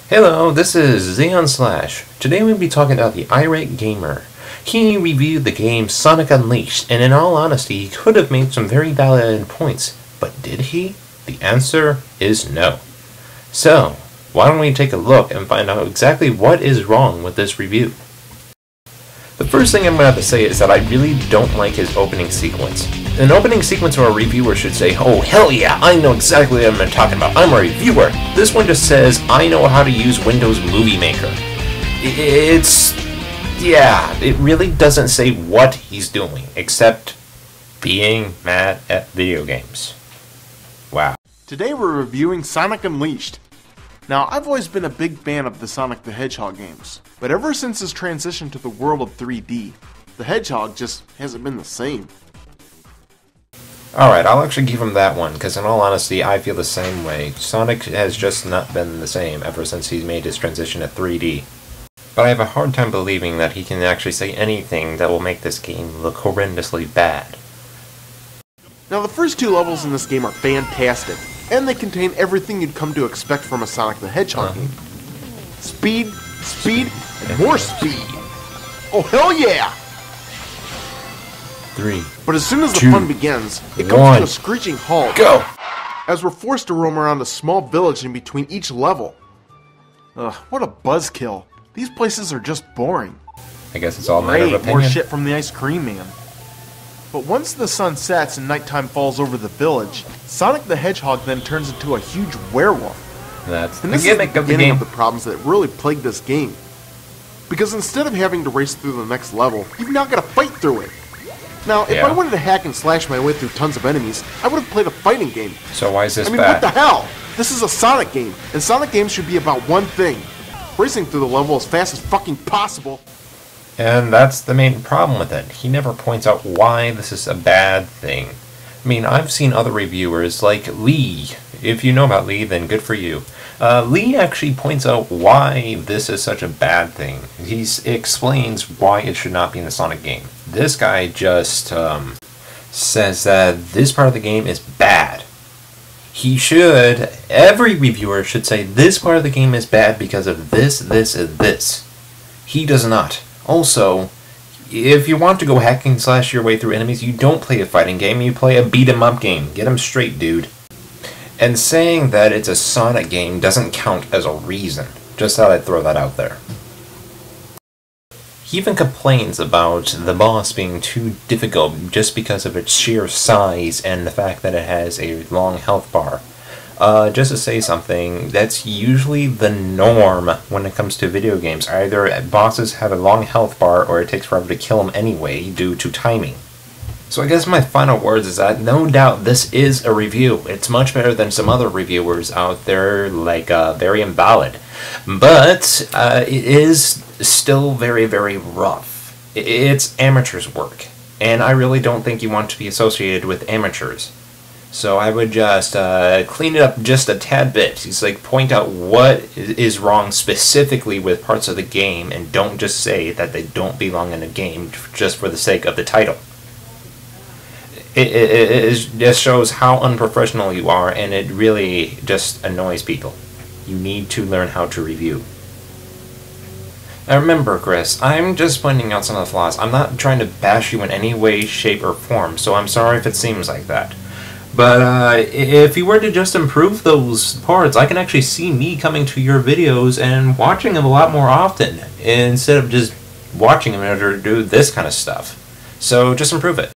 Hello, this is Xeon Slash. Today we'll be talking about the Irate Gamer. He reviewed the game Sonic Unleashed, and in all honesty, he could have made some very valid points. But did he? The answer is no. So, why don't we take a look and find out exactly what is wrong with this review. The first thing I'm going to have to say is that I really don't like his opening sequence. An opening sequence where a reviewer should say, "Oh hell yeah, I know exactly what I'm talking about, I'm a reviewer." This one just says, "I know how to use Windows Movie Maker." It really doesn't say what he's doing, except being mad at video games. Wow. Today we're reviewing Sonic Unleashed. Now, I've always been a big fan of the Sonic the Hedgehog games, but ever since his transition to the world of 3D, the Hedgehog just hasn't been the same. Alright, I'll actually give him that one, because in all honesty, I feel the same way. Sonic has just not been the same ever since he made his transition to 3D. But I have a hard time believing that he can actually say anything that will make this game look horrendously bad. Now, the first two levels in this game are fantastic, and they contain everything you'd come to expect from a Sonic the Hedgehog game. Speed, speed, and more speed! Oh hell yeah! 3. But as soon as the 2, fun begins, it comes 1. to a screeching halt. Go! As we're forced to roam around a small village in between each level. Ugh, what a buzzkill. These places are just boring. I guess it's all a matter of Great, opinion. more shit from the Ice Cream Man. But once the sun sets and nighttime falls over the village, Sonic the Hedgehog then turns into a huge werewolf. That's And the this is the gimmick of the beginning game. of the problems that really plague this game. Because instead of having to race through the next level, you've now got to fight through it. Now, if I wanted to hack and slash my way through tons of enemies, I would have played a fighting game. So why is this I mean, bad? what the hell? This is a Sonic game, and Sonic games should be about one thing. Racing through the level as fast as fucking possible. And that's the main problem with it. He never points out why this is a bad thing. I mean, I've seen other reviewers like Lee. If you know about Lee, then good for you. Lee actually points out why this is such a bad thing. He explains why it should not be in the Sonic game. This guy just says that this part of the game is bad. Every reviewer should say this part of the game is bad because of this, this, and this. He does not. Also, if you want to go hacking slash your way through enemies, you don't play a fighting game, you play a beat-em-up game. Get 'em straight, dude. And saying that it's a Sonic game doesn't count as a reason. Just thought I'd throw that out there. He even complains about the boss being too difficult just because of its sheer size and the fact that it has a long health bar. Just to say something, that's usually the norm when it comes to video games. Either bosses have a long health bar or it takes forever to kill them anyway due to timing. So I guess my final words is that no doubt this is a review. It's much better than some other reviewers out there like Very Invalid. But it is still very, very rough. It's amateurs' work. And I really don't think you want to be associated with amateurs. So I would just clean it up just a tad bit. Just like point out what is wrong specifically with parts of the game and don't just say that they don't belong in a game just for the sake of the title. It just shows how unprofessional you are, and it really just annoys people. You need to learn how to review. Now remember, Chris, I'm just pointing out some of the flaws. I'm not trying to bash you in any way, shape, or form, so I'm sorry if it seems like that. But if you were to just improve those parts, I can actually see me coming to your videos and watching them a lot more often, instead of just watching them in order to do this kind of stuff. So just improve it.